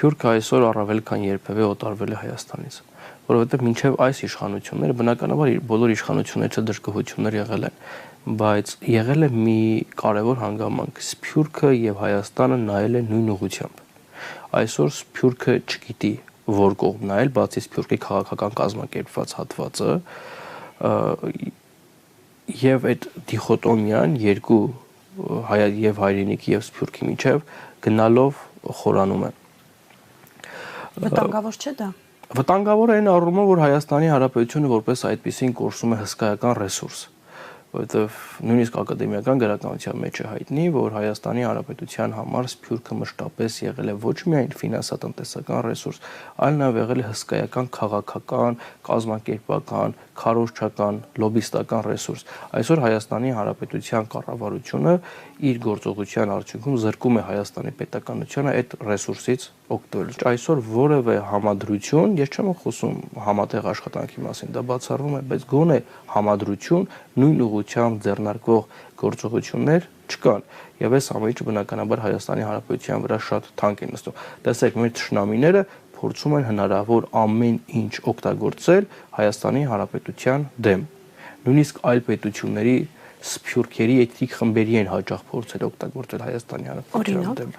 Սփյուռքը այսօր առավել քան երբևէ օտարվել է Հայաստանից, որովհետև մինչև այս իշխանությունները բնականաբար բոլոր իշխանությունները դժգոհություններ եղել են, բայց եղել է մի կարևոր հանգամանք՝ Սփյուռքը եւ Հայաստանը նայել են նույն ուղղությամբ։ Այսօր Սփյուռքը չգիտի որ կողմ նայել, բացի Սփյուռքի քաղաքական կազմակերպված հատվածը, եւ այդ դիխոտոմիան երկու եւ հայրենիքի եւ Սփյուռքի միջև գնալով խորանում է։ Վտանգավոր չէ դա։ Վտանգավոր է այն առումով, որ Հայաստանի Հանրապետությունը որպես այդպեսին կորսում է հսկայական ռեսուրս, որովհետև նույնիսկ ակադեմիական գրականության մեջ է հայտնի, որ Հայաստանի Հանրապետության համար Սփյուռքը մշտապես եղել է ոչ միայն ֆինանսատնտեսական ռեսուրս, այլ նաև եղել է հսկայական քաղաքական, կազմակերպական, քարոզչական, լոբիստական ռեսուրս։ Այսօր Հայաստանի Հանրապետության կառավարությունը իր գործողության արդյունքում զրկում է Հայաստանի պետականությունը այդ ռեսուրսից օգտվելուց։ Այսօր որևէ համադրություն, ես չեմ խոսում համատեղ աշխատանքի մասին, դա բացառվում է, բայց գոնե համադրություն նույն ուղղությամբ ձեռնարկվող գործողություններ չկան, եւ այս ամենը բնականաբար Հայաստանի Հանրապետության վրա շատ թանկ է նստում։ Տեսեք, մեր թշնամիները փորձում են հնարավոր ամեն ինչ օգտագործել Հայաստանի Հանրապետության դեմ։ Նույնիսկ այլ պետությունների սփյուռքերի էթնիկ խմբերի են հաճախ փորձել օգտագործել Հայաստանի Հանրապետության դեմ։